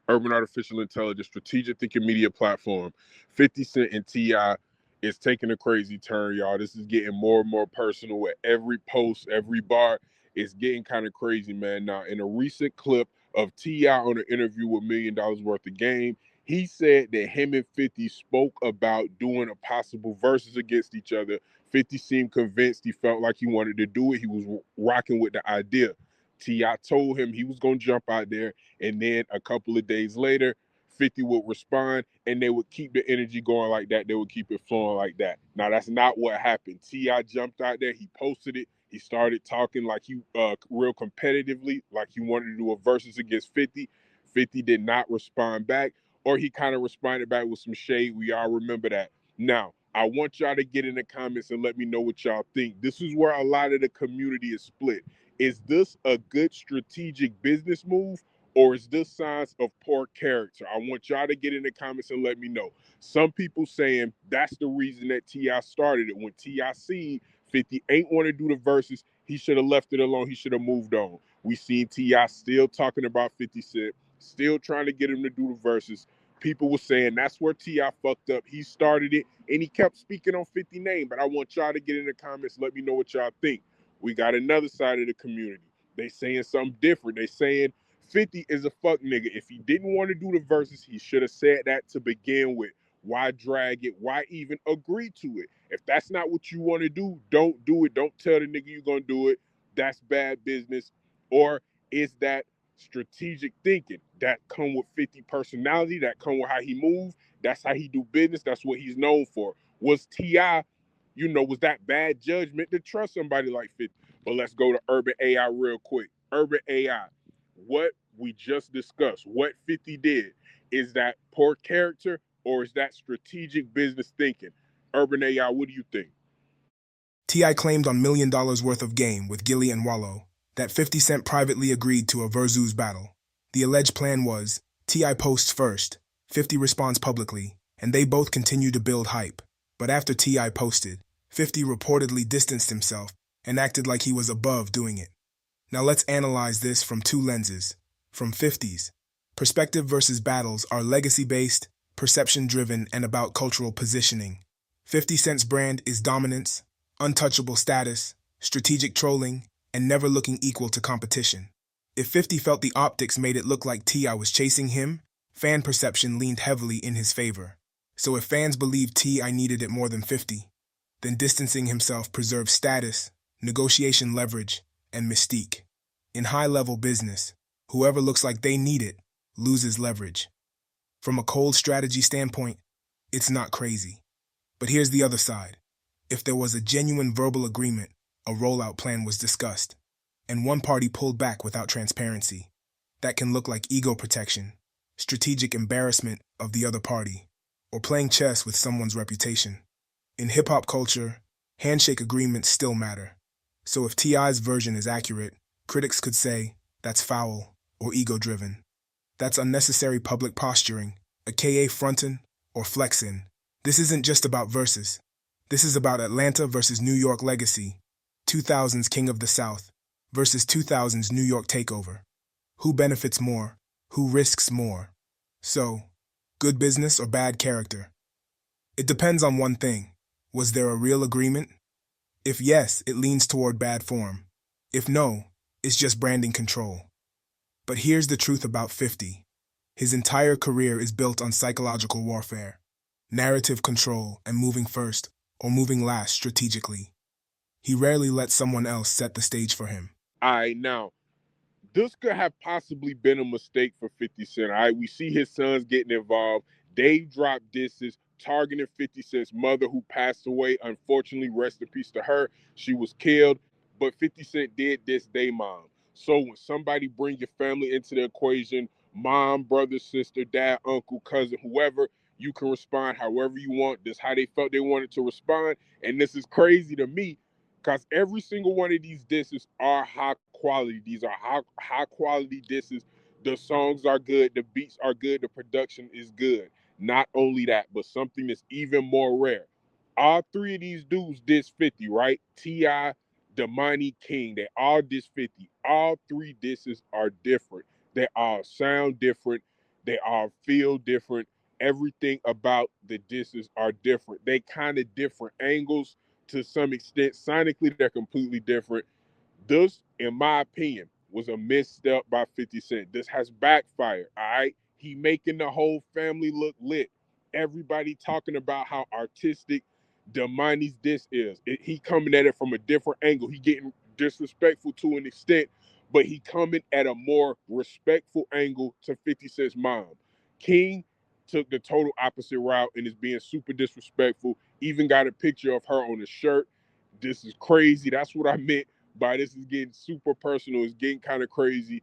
Urban Artificial Intelligence, strategic thinking media platform. 50 Cent and T.I. is taking a crazy turn, y'all. This is getting more and more personal with every post, every bar. It's getting kind of crazy, man. Now, in a recent clip of T.I. on an interview with $1 million worth of game, he said that him and 50 spoke about doing a possible versus against each other. 50 seemed convinced. He felt like he wanted to do it. He was rocking with the idea. T.I. told him he was going to jump out there, and then a couple of days later, 50 would respond, and they would keep the energy going like that. They would keep it flowing like that. Now, that's not what happened. T.I. jumped out there. He posted it. He started talking like he real competitively, like he wanted to do a versus against 50. 50 did not respond back, or he kind of responded back with some shade. We all remember that. Now, I want y'all to get in the comments and let me know what y'all think. This is where a lot of the community is split. Is this a good strategic business move, or is this signs of poor character? I want y'all to get in the comments and let me know. Some people saying that's the reason that T.I. started it. When T.I. seen 50 ain't want to do the verses, he should have left it alone. He should have moved on. We seen T.I. still talking about 50 Cent, still trying to get him to do the verses. People were saying that's where T.I. fucked up. He started it, and he kept speaking on 50 name. But I want y'all to get in the comments. Let me know what y'all think. We got another side of the community. They saying something different. They saying 50 is a fuck nigga. If he didn't want to do the verses, he should have said that to begin with. Why drag it? Why even agree to it? If that's not what you want to do, don't do it. Don't tell the nigga you're going to do it. That's bad business. Or is that strategic thinking that come with 50 personality, that come with how he moves? That's how he do business. That's what he's known for. Was T.I., was that bad judgment to trust somebody like 50? But let's go to Urban AI real quick. Urban AI, what we just discussed, what 50 did, is that poor character or is that strategic business thinking? Urban AI, what do you think? T.I. claimed on $1 million worth of game with Gilly and Wallow that 50 Cent privately agreed to a versus battle. The alleged plan was T.I. posts first, 50 responds publicly, and they both continue to build hype. But after T.I. posted, 50 reportedly distanced himself and acted like he was above doing it. Now let's analyze this from two lenses. From 50's, perspective versus battles are legacy-based, perception-driven, and about cultural positioning. 50 Cent's brand is dominance, untouchable status, strategic trolling, and never looking equal to competition. If 50 felt the optics made it look like T.I. was chasing him, fan perception leaned heavily in his favor. So if fans believed T.I. needed it more than 50, then distancing himself preserves status, negotiation leverage, and mystique. In high-level business, whoever looks like they need it loses leverage. From a cold strategy standpoint, it's not crazy. But here's the other side. If there was a genuine verbal agreement, a rollout plan was discussed, and one party pulled back without transparency, that can look like ego protection, strategic embarrassment of the other party, or playing chess with someone's reputation. In hip-hop culture, handshake agreements still matter. So if T.I.'s version is accurate, critics could say that's foul or ego-driven. That's unnecessary public posturing, aka frontin' or flexin'. This isn't just about verses. This is about Atlanta versus New York legacy, 2000's King of the South versus 2000's New York takeover. Who benefits more? Who risks more? So, good business or bad character? It depends on one thing. Was there a real agreement? If yes, it leans toward bad form. If no, it's just branding control. But here's the truth about 50. His entire career is built on psychological warfare, narrative control, and moving first or moving last strategically. He rarely lets someone else set the stage for him. All right, now, this could have possibly been a mistake for 50 Cent. All right, we see his sons getting involved. Dave dropped disses targeting 50 Cent's mother, who passed away. Unfortunately, rest in peace to her. She was killed, but 50 Cent did diss they mom. So when somebody bring your family into the equation, mom, brother, sister, dad, uncle, cousin, whoever, you can respond however you want. This is how they felt they wanted to respond. And this is crazy to me because every single one of these disses are high quality. These are high quality disses. The songs are good, the beats are good, the production is good. Not only that, but something that's even more rare. All three of these dudes diss 50, right? T.I., Damani, King, they all diss 50. All three disses are different. They all sound different. They all feel different. Everything about the disses are different. They kind of different angles to some extent. Sonically, they're completely different. This, in my opinion, was a misstep by 50 Cent. This has backfired, all right? He making the whole family look lit. Everybody talking about how artistic Damani's diss is. He coming at it from a different angle. He getting disrespectful to an extent, but he coming at a more respectful angle to 50 Cent's mom. King took the total opposite route and is being super disrespectful. Even got a picture of her on the shirt. This is crazy. That's what I meant by this is getting super personal. It's getting kind of crazy.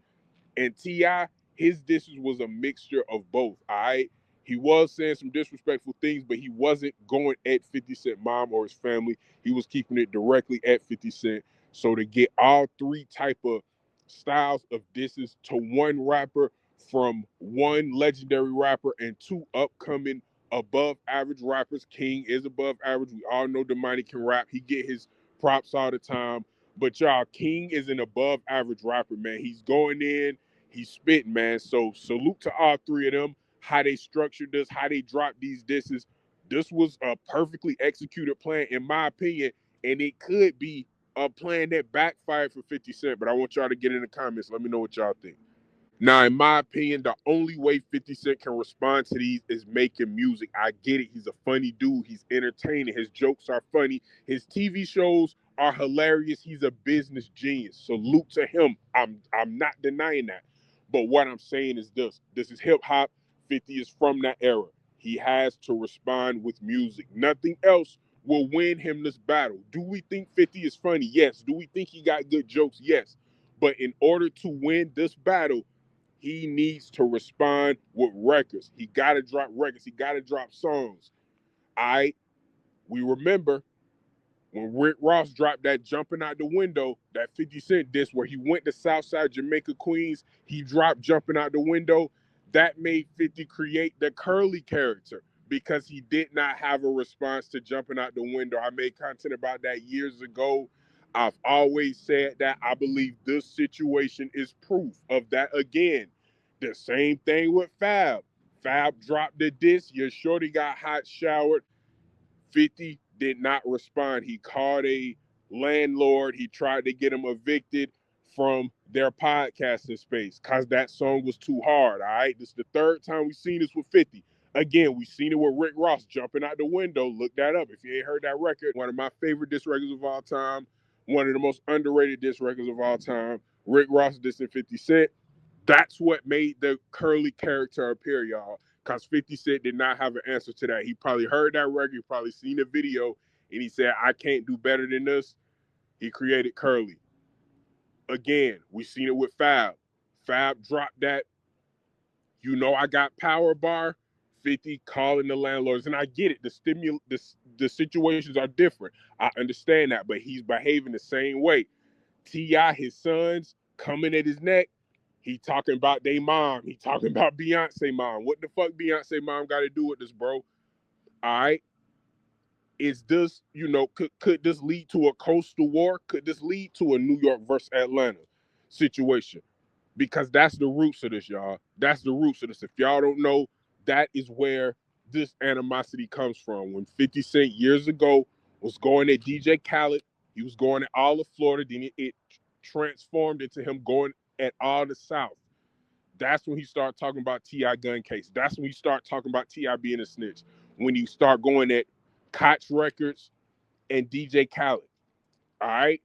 And T.I., his dishes was a mixture of both, all right? He was saying some disrespectful things, but he wasn't going at 50 Cent mom or his family. He was keeping it directly at 50 Cent. So to get all three type of styles of disses to one rapper from one legendary rapper and two upcoming above average rappers, King is above average. We all know Damani can rap. He get his props all the time. But y'all, King is an above average rapper, man. He's going in, he's spitting, man. So salute to all three of them, how they structured this, how they dropped these disses. This was a perfectly executed plan, in my opinion, and it could be a plan that backfired for 50 Cent. But I want y'all to get in the comments. Let me know what y'all think. Now, in my opinion, the only way 50 Cent can respond to these is making music. I get it. He's a funny dude. He's entertaining. His jokes are funny. His TV shows are hilarious. He's a business genius. Salute to him. I'm not denying that. But what I'm saying is this. This is hip hop. 50 is from that era. He has to respond with music. Nothing else will win him this battle. Do we think 50 is funny? Yes. Do we think he got good jokes? Yes. But in order to win this battle, he needs to respond with records. He got to drop records. He got to drop songs. We remember when Rick Ross dropped that Jumping Out the Window, that 50 Cent disc where he went to Southside Jamaica, Queens. He dropped Jumping Out the Window. That made 50 create the Curly character because he did not have a response to Jumping Out the Window. I made content about that years ago. I've always said that I believe this situation is proof of that again. The same thing with Fab. Fab dropped the disc. Your shorty got hot showered. 50 did not respond. He called a landlord. He tried to get him evicted from their podcasting space because that song was too hard. All right. This is the third time we've seen this with 50. Again, we've seen it with Rick Ross Jumping Out the Window. Look that up. If you ain't heard that record, one of my favorite disc records of all time, one of the most underrated disc records of all time. Rick Ross dissing 50 Cent. That's what made the Curly character appear, y'all. Because 50 Cent did not have an answer to that. He probably heard that record, he probably seen the video, and he said, I can't do better than this. He created Curly. Again, we seen it with Fab. Fab dropped that, I got power bar. 50 calling the landlords. And I get it. The situations are different. I understand that, but he's behaving the same way. T.I., his sons coming at his neck. He talking about they mom. He talking about Beyonce mom. What the fuck Beyonce mom got to do with this, bro? All right. Is this, could this lead to a coastal war? Could this lead to a New York versus Atlanta situation? Because that's the roots of this, y'all. That's the roots of this. If y'all don't know, that is where this animosity comes from. When 50 Cent years ago was going at DJ Khaled, he was going at all of Florida, then it transformed into him going at all the South. That's when he started talking about T.I. gun case. That's when he started talking about T.I. being a snitch. When you start going at Koch Records and DJ Khaled. All right?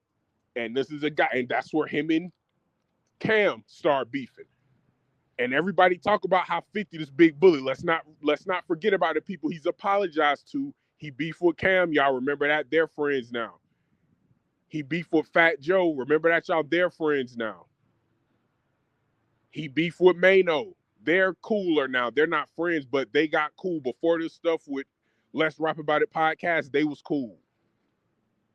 And this is a guy, and that's where him and Cam start beefing. And everybody talk about how 50 this big bully. Let's not forget about the people he's apologized to. He beefed with Cam, y'all. Remember that? They're friends now. He beefed with Fat Joe. Remember that, y'all. They're friends now. He beefed with Mano. They're cooler now. They're not friends, but they got cool. Before this stuff with Let's Rap About It podcast, they was cool.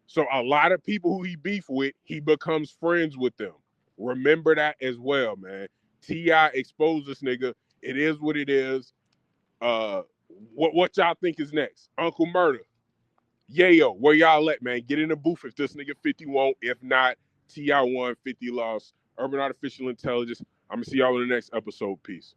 So a lot of people who he beef with, he becomes friends with them. Remember that as well, man. T.I. exposed this nigga. It is what it is. What y'all think is next? Uncle Murda. Yayo, where y'all at, man? Get in the booth if this nigga 50 won't. If not, T.I. won, 50 lost. Urban Artificial Intelligence. I'm going to see y'all in the next episode. Peace.